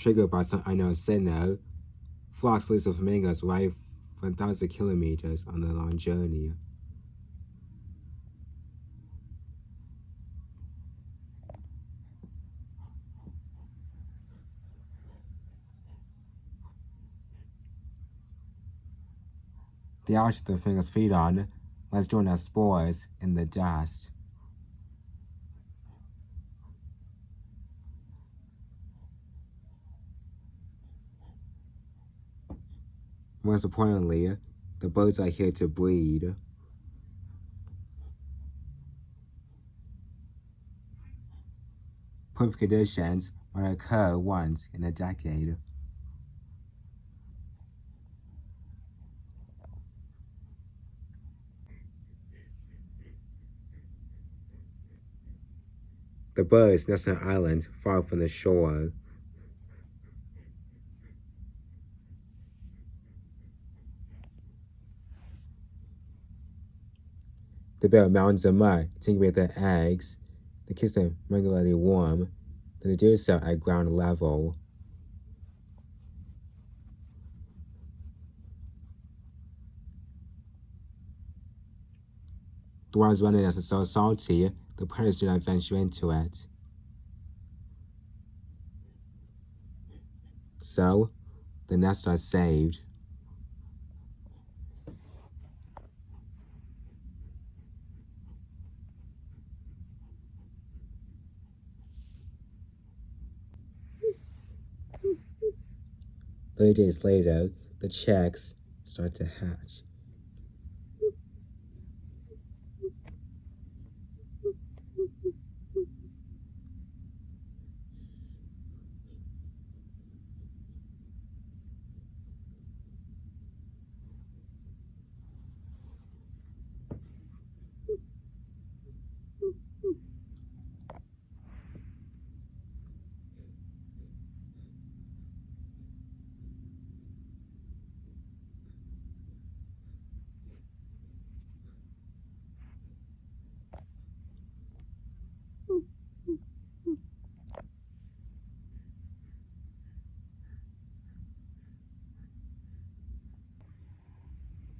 triggered by some unknown signal, flocks leads the flamingos away for 1,000 kilometers on a long journey. The algae the flamingos feed on lies storing their spores in the dust. Most importantly, the birds are here to breed. Perfect conditions might occur once in a decade. The birds nest on islands far from the shore. They build mountains of mud to incubate their eggs. They keep them regularly warm, then they do so at ground level. The water running as it's so salty, the predators do not venture into it. So, the nests are saved. Three days later, the chicks start to hatch.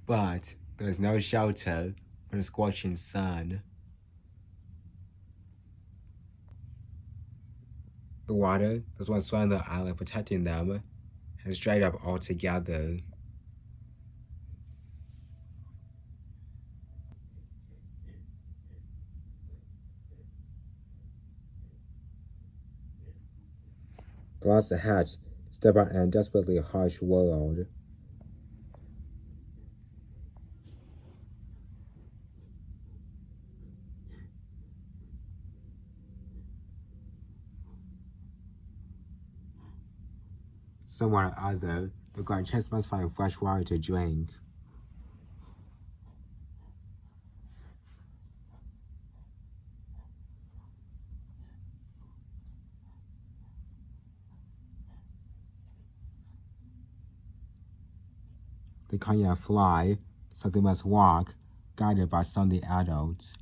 But there is no shelter from the scorching sun. The water that was surrounding the island protecting them has dried up altogether. The last to hatch step out in a desperately harsh world. Somewhere or other, the garden must find fresh water to drink. They can't fly, so they must walk, guided by some of the adults.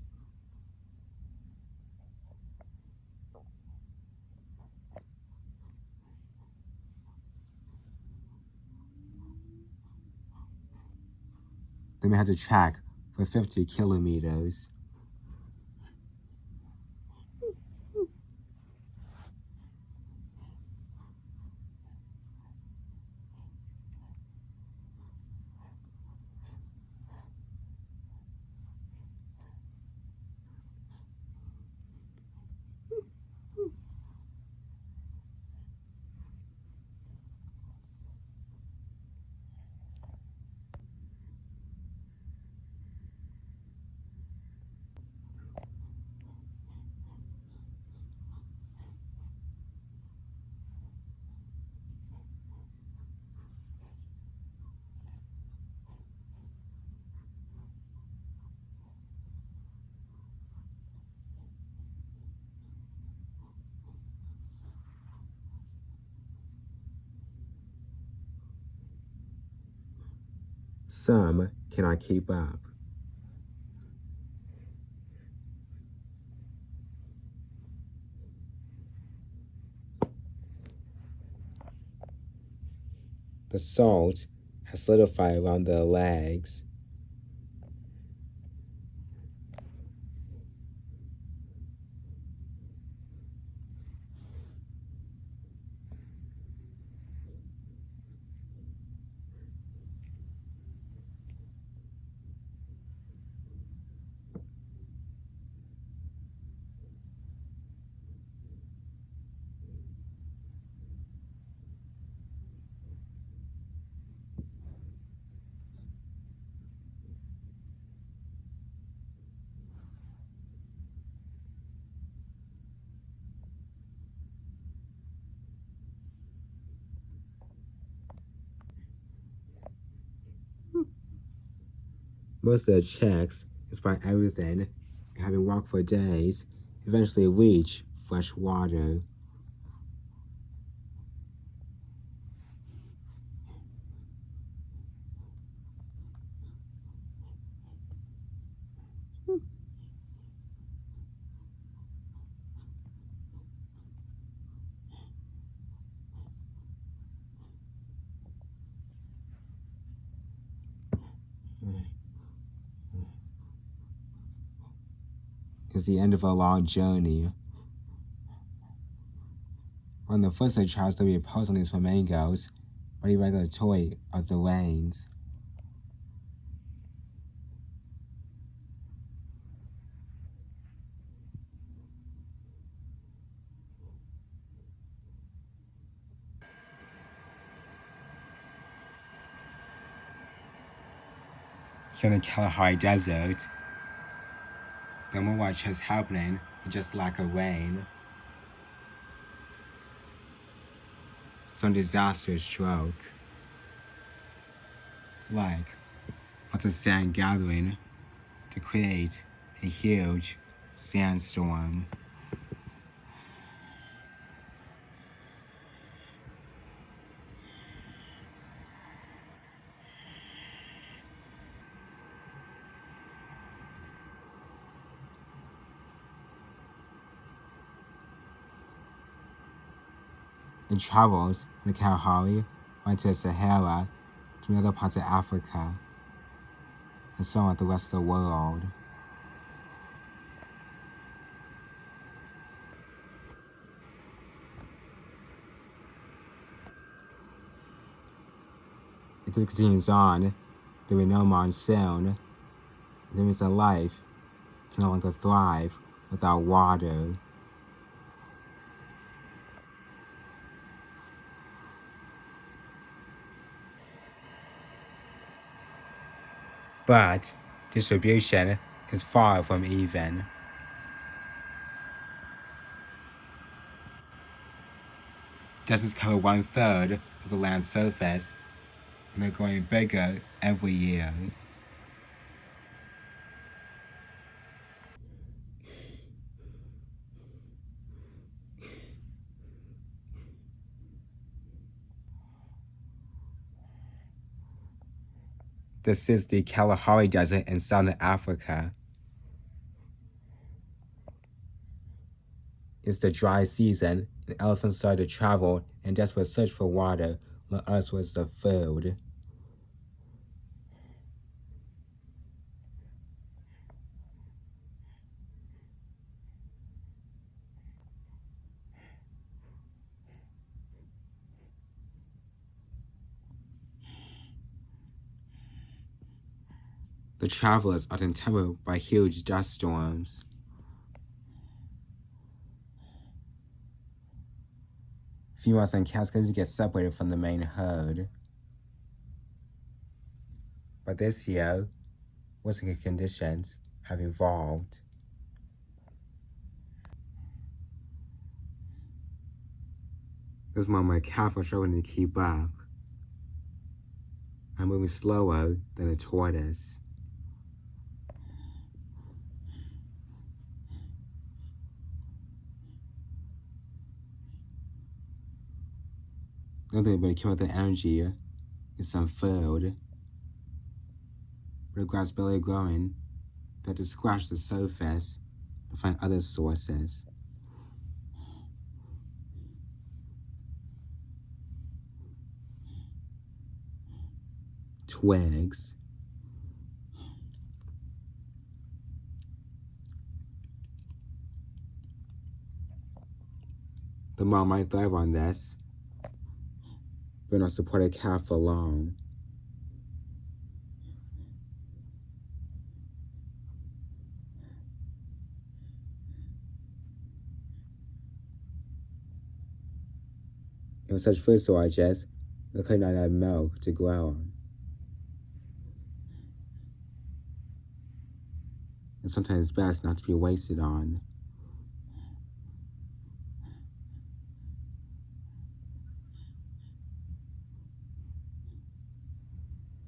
They may have to trek for 50 kilometers. Some cannot keep up. The salt has solidified around their legs. Most of the chicks, despite everything, having walked for days, eventually reach fresh water. It's the end of a long journey. One of the first trials to be imposed on these flamingos by the regulatory of the rains. Here in the Kalahari Desert, the more much is happening, just lack of rain. Some disaster stroke. Like lots of sand gathering to create a huge sandstorm. It travels from the Kalahari right to the Sahara to the other parts of Africa and so on the rest of the world. If this continues on, there will be no monsoon, and means that life can no longer thrive without water. But distribution is far from even. Deserts cover 1/3 of the land's surface, and they're growing bigger every year. This is the Kalahari Desert in southern Africa. It's the dry season, and elephants started to travel in desperate search for water, while others was the food. The travelers are tempered by huge dust storms. Females and calves continue to get separated from the main herd. But this year, worsening conditions have evolved. This moment, my calf was struggling to keep up. I'm moving slower than a tortoise. The only thing that came with the energy is some food. But the grass barely growing, they had to scratch the surface to find other sources. twigs. The mom might thrive on this, but not support a calf for long. And such food sorages, they could not have milk to grow on. And sometimes it's best not to be wasted on.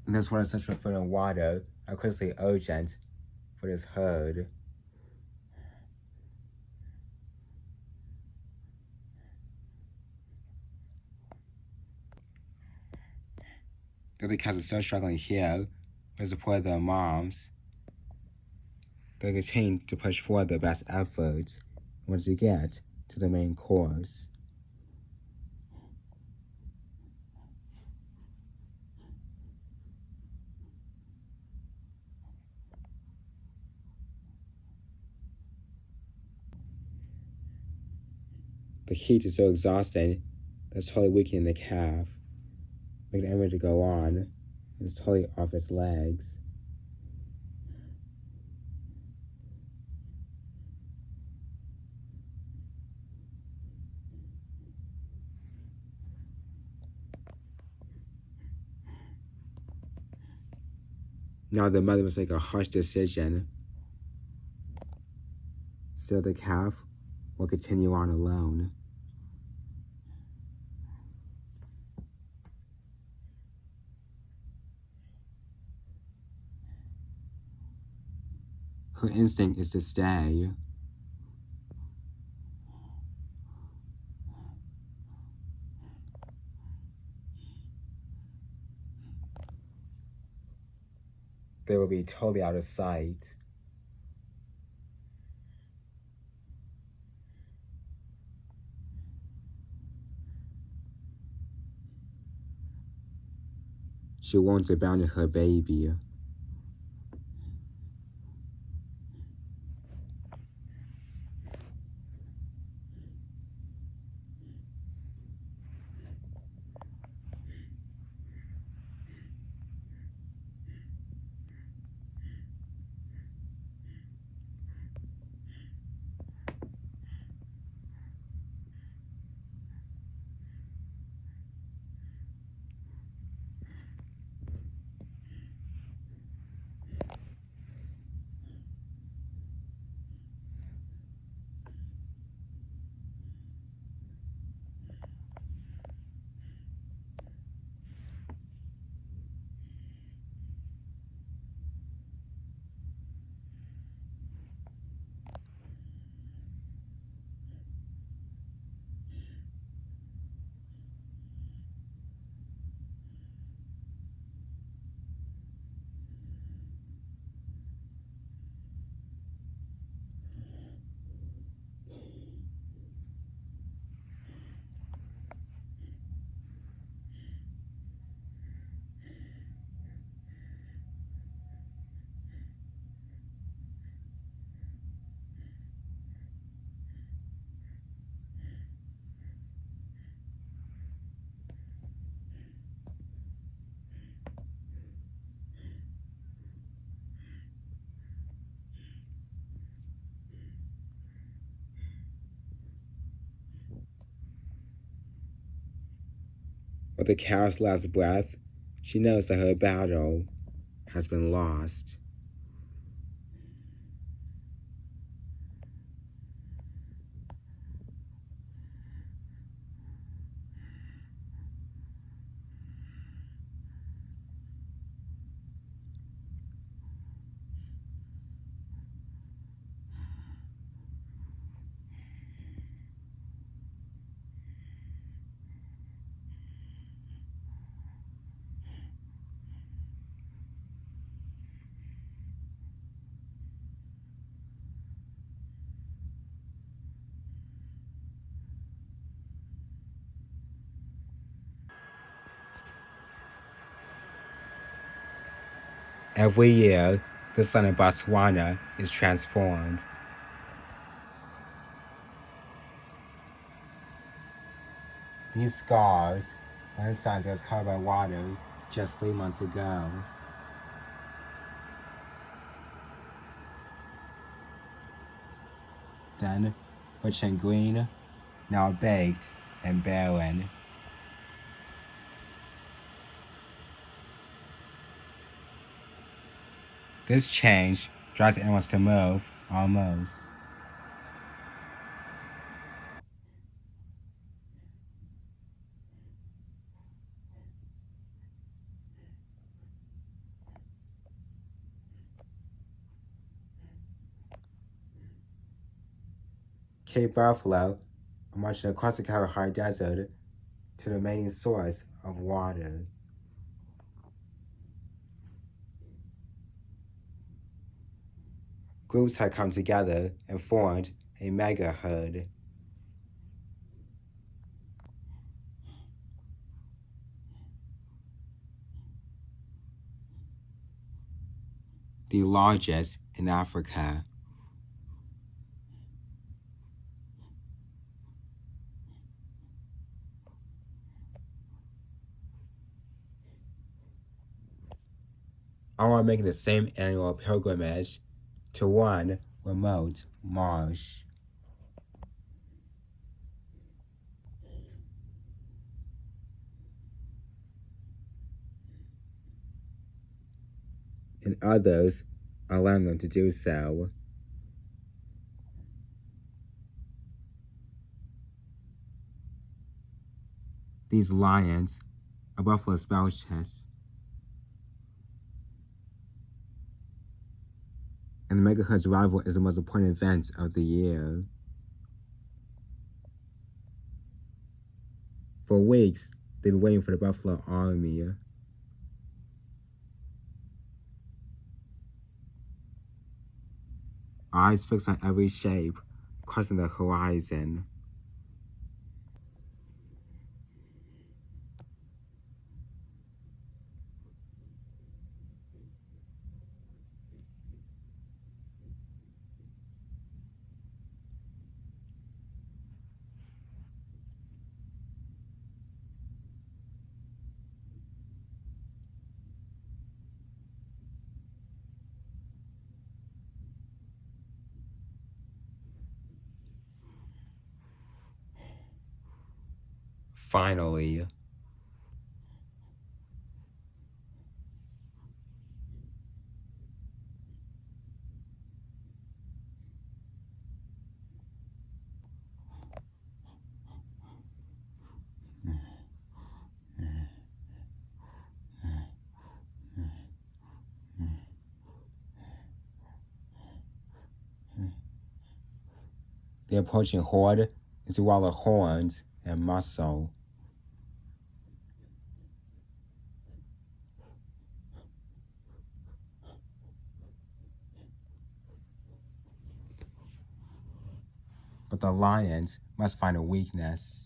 And that's why essential food and water are critically urgent for this herd. The other cats are still struggling here with the support of their moms. They continue to push forward their best efforts in order to get to the main course. The heat is so exhausting that it's totally weakening the calf, making it unable to go on. It's totally off its legs. Now the mother must make a harsh decision. So the calf will continue on alone. Her instinct is to stay. They will be totally out of sight. She won't abandon her baby. With the cow's last breath, she knows that her battle has been lost. Every year, the sun in Botswana is transformed. These scars are signs that was covered by water just 3 months ago. Then, rich and green, now baked and barren. This change drives animals to move, almost. Cape Buffalo are marching across the Kalahari Desert to the main source of water. Groups had come together and formed a mega herd. The largest in Africa. All are making the same annual pilgrimage to one remote marsh. And others allow them to do so. These lions are buffalo spouses. And the mega herd's arrival is the most important event of the year. For weeks, they've been waiting for the buffalo army. Eyes fixed on every shape, crossing the horizon. Finally. The approaching horde is a wall of horns and muscle. But the lions must find a weakness.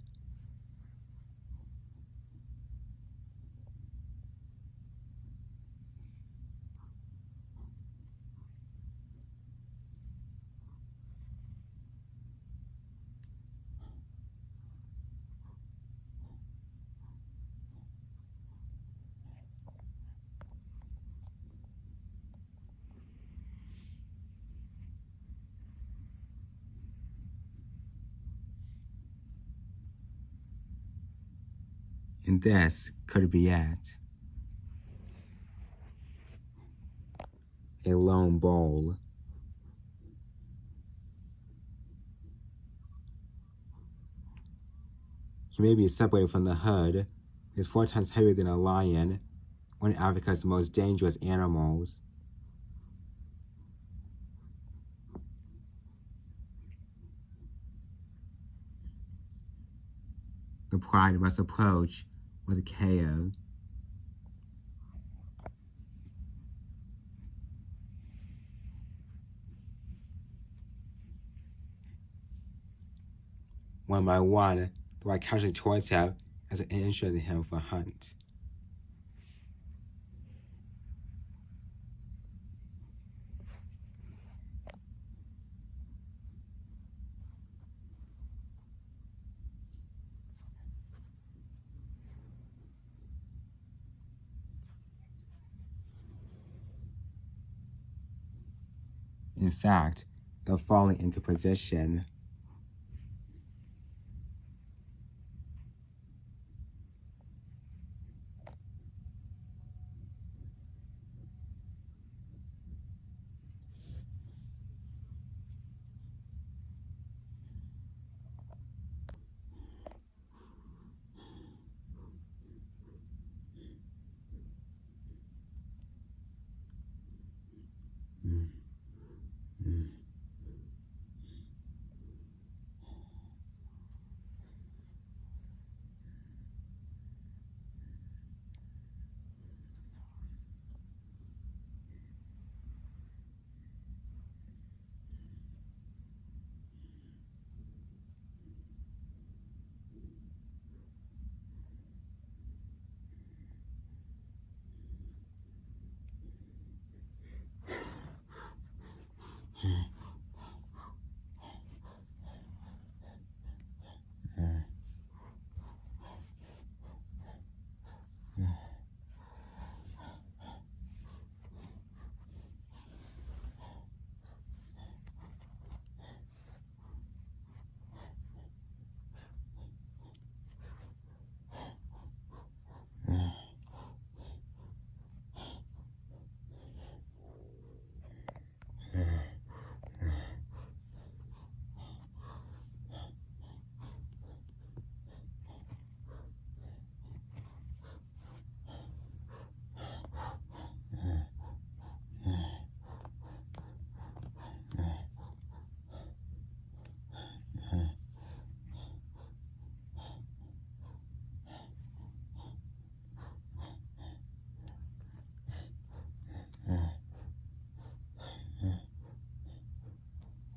And this could be it. A lone bull. He may be separated from the herd. He's 4 times heavier than a lion, one of Africa's most dangerous animals. The pride must approach with care. One by one, the white casually towards him as it interested him for hunt. In fact, they're falling into position.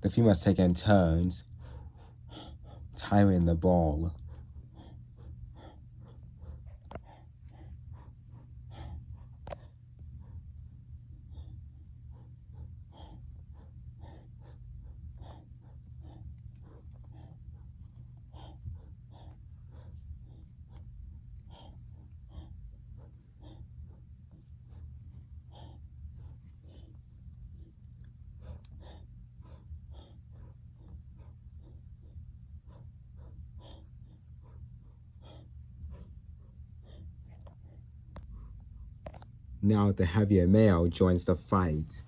The female's taking turns tiring the ball. Now the heavier male joins the fight.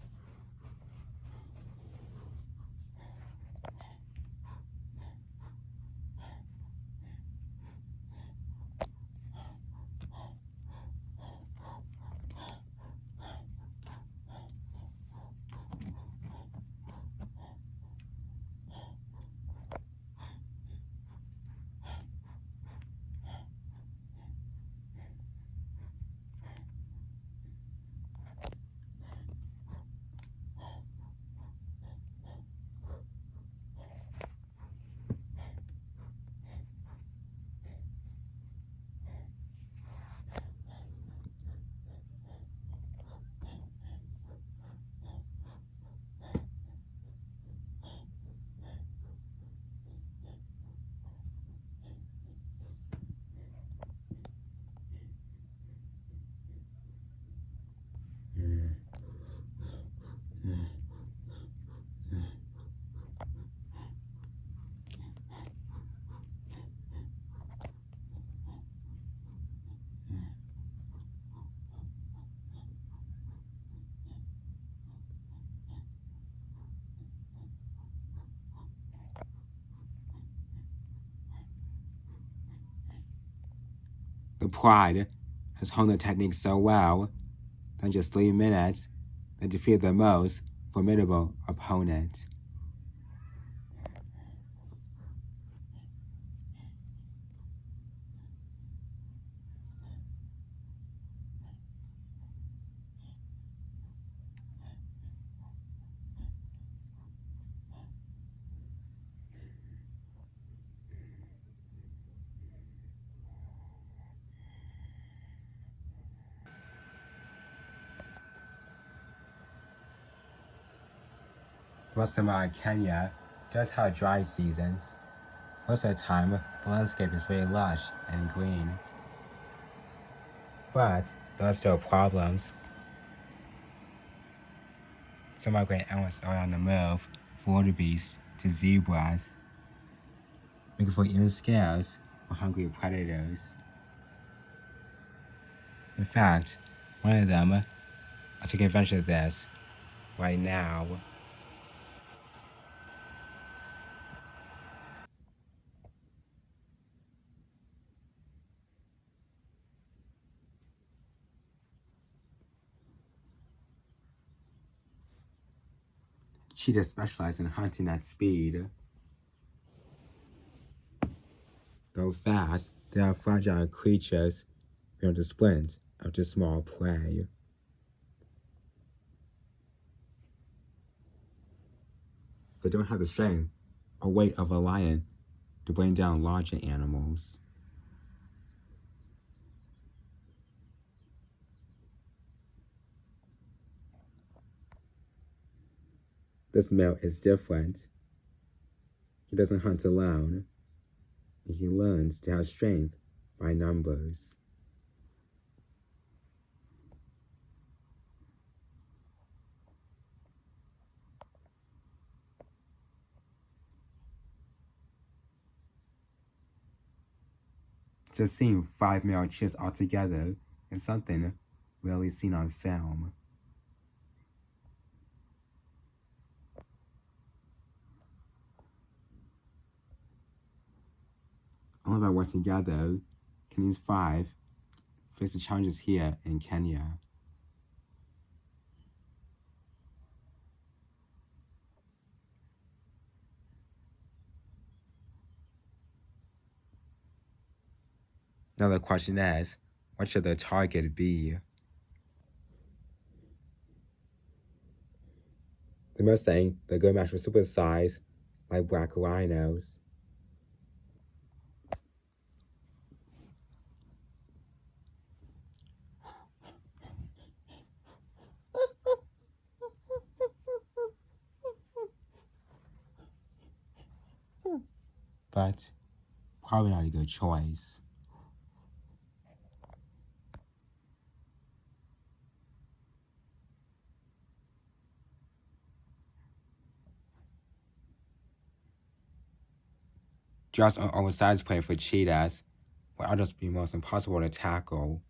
The Pride has honed the technique so well that in just 3 minutes they defeated the most formidable opponent. Masai Kenya does have dry seasons. Most of the time, the landscape is very lush and green. But there are still problems. Some migrant animals are on the move, from wildebeest to zebras, looking for even scales for hungry predators. In fact, one of them are taking advantage of this right now. Cheetahs specialize in hunting at speed. Though fast, they are fragile creatures beyond the sprint after small prey. They don't have the strength or weight of a lion to bring down larger animals. This male is different. He doesn't hunt alone, and he learns to have strength by numbers. Just seeing 5 male cheetahs all together is something rarely seen on film. Only by working together can these 5 face the challenges here in Kenya. Now the question is, what should the target be? The Mustang, the good match for supersize, like black rhinos. But probably not a good choice. Just an oversized prey for cheetahs will others be most impossible to tackle.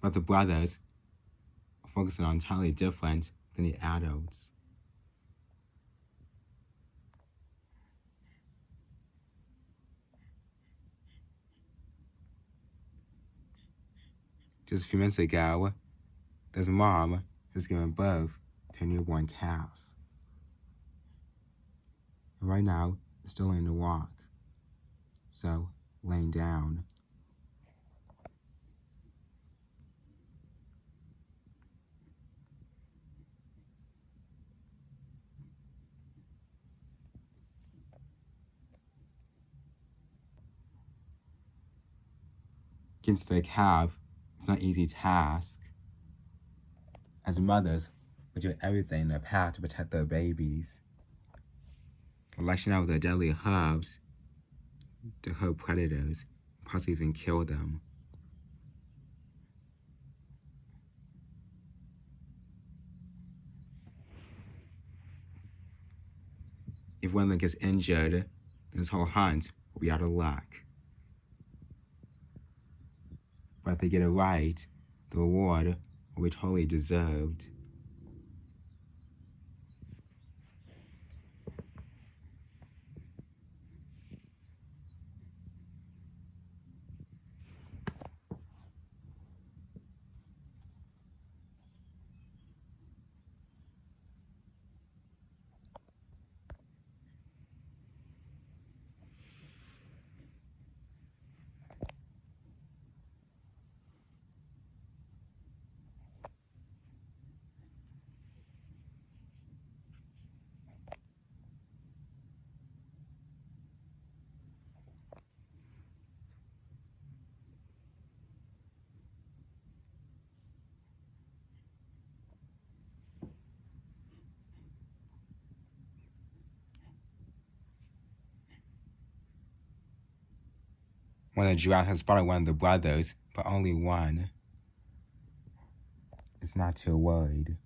But the brothers are focusing on entirely different than the adults. Just a few minutes ago, this mom has given birth to a newborn calf. And right now, it's still in the walk, so laying down. Getting to the calf is not an easy task, as mothers will do everything in their power to protect their babies, lashing out with their deadly herbs to hurt predators, possibly even kill them. If one of them gets injured, then this whole hunt will be out of luck. But if they get it right, the reward will be totally deserved. When the giraffe has spotted one of the brothers, but only one, it's not too worried.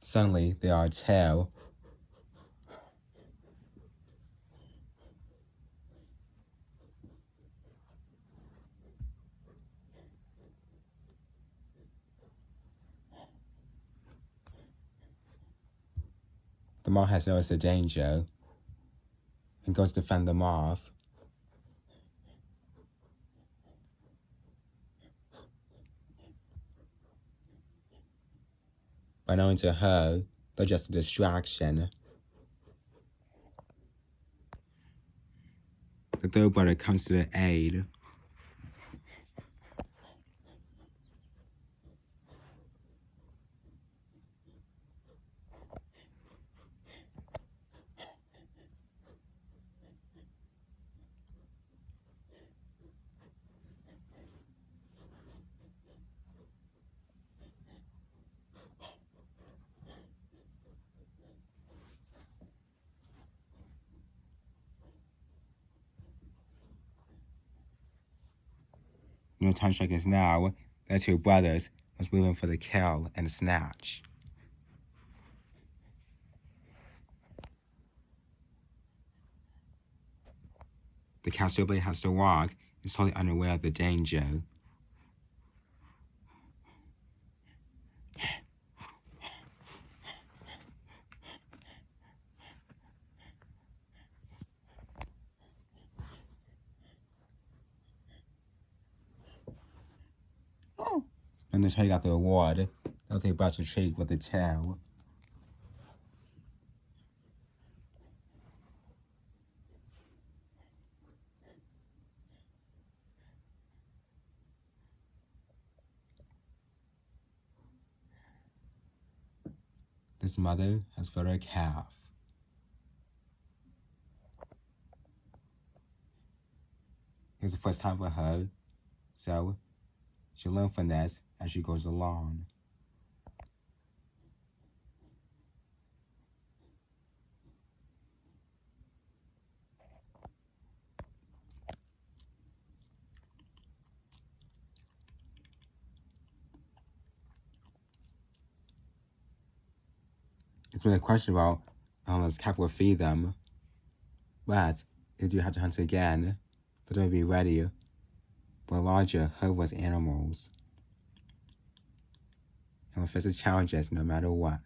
Suddenly, there are two. The mom has noticed the danger and goes to fend them off. But knowing to her, they're just a distraction. The third brother comes to their aid. No time strike is now. The two brothers must move in for the kill and the snatch. The Castor Blade has to walk is totally unaware of the danger. And that's how you got the award. They'll take Brad's retreat with the tail. This mother has fed her calf. It's the first time for her, so she'll learn finesse as she goes along. It's been a question about how much calf will feed them, but they do have to hunt again. But they'll be ready for larger herbivorous animals and will face the challenges no matter what.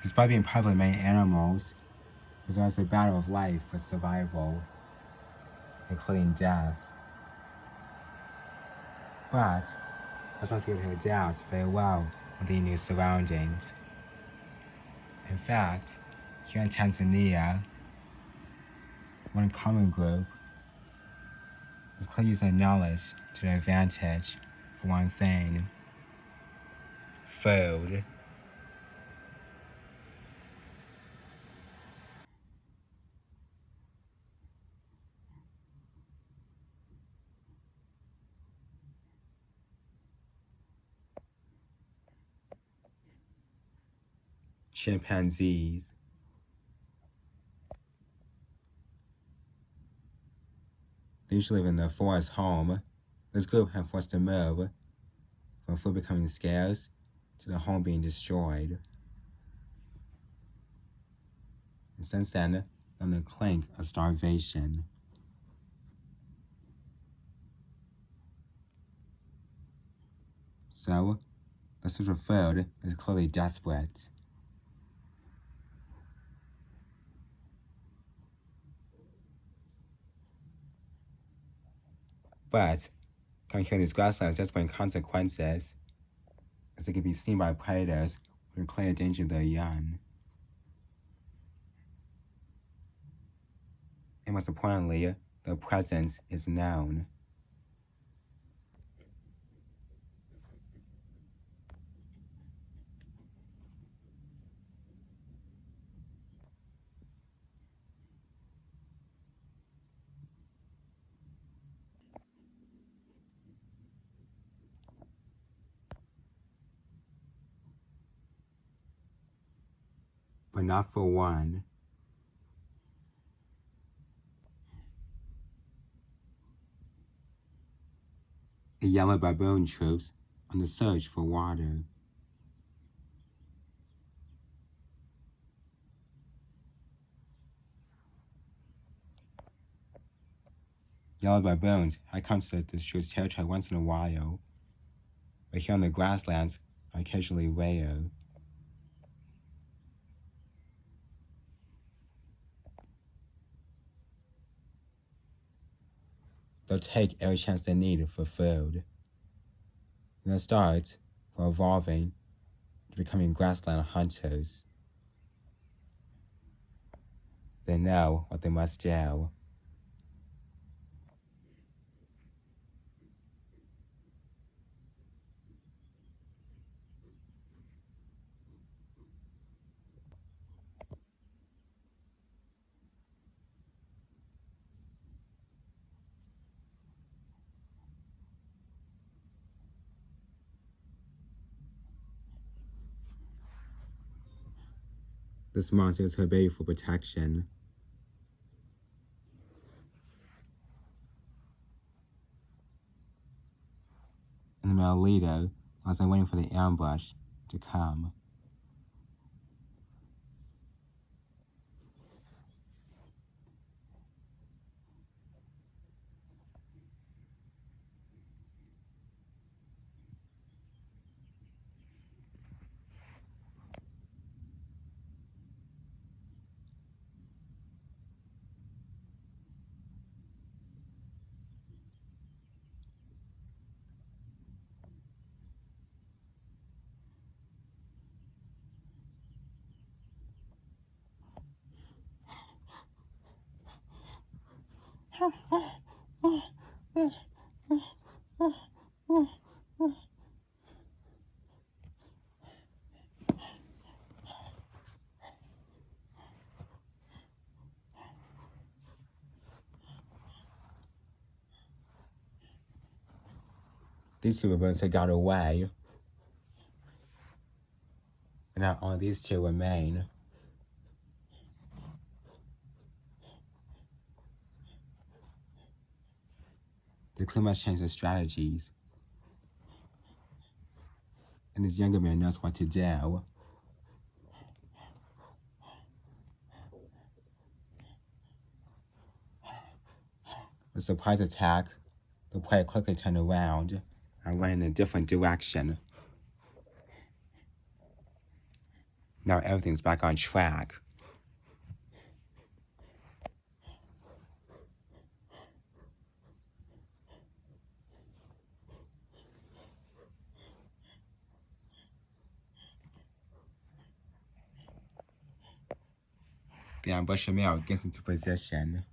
Despite being part of many animals, there's also a battle of life for survival, including death. But that's not to be able to adapt very well with the new surroundings. In fact, here in Tanzania, one common group is clearly using knowledge to their advantage for one thing: food. Chimpanzees. They usually live in their forest home. This group have forced to move from food becoming scarce to the home being destroyed. And since then, they're on the clink of starvation. So, the search for food is clearly desperate. But coming here in these grasslands does bring consequences, as they can be seen by predators who declare danger to their young. And most importantly, their presence is known. But not for one. The yellow baboon troops on the search for water. Yellow baboons had come to this troop's territory once in a while, but here on the grasslands are occasionally rare. They'll take every chance they need for food. And it starts for evolving to becoming grassland hunters. They know what they must do. This monster is her baby for protection. And the male leader lies there waiting for the ambush to come. These two birds had got away, and now only these two remain. The crew must change their strategies, and this younger man knows what to do. A surprise attack, the player quickly turned around and went in a different direction. Now everything's back on track. The ambusher male gets into position.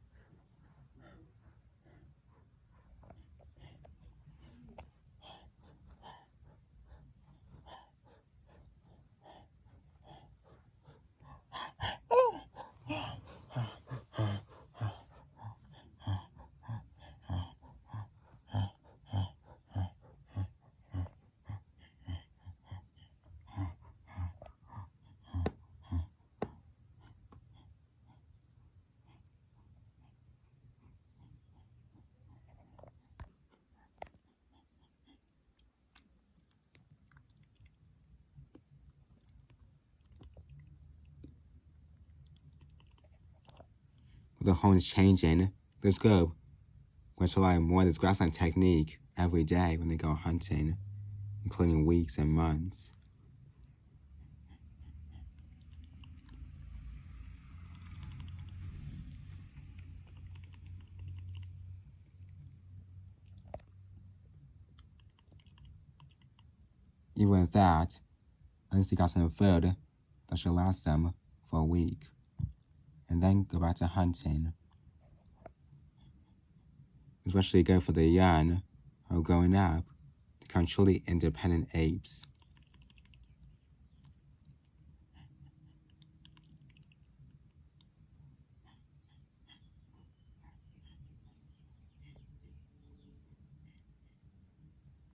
With the horns changing, this group going to learn more of this grassland technique every day when they go hunting, including weeks and months. Even with that, at least they got some food that should last them for a week, and then go back to hunting. Especially go for the young who are growing up to become truly independent apes.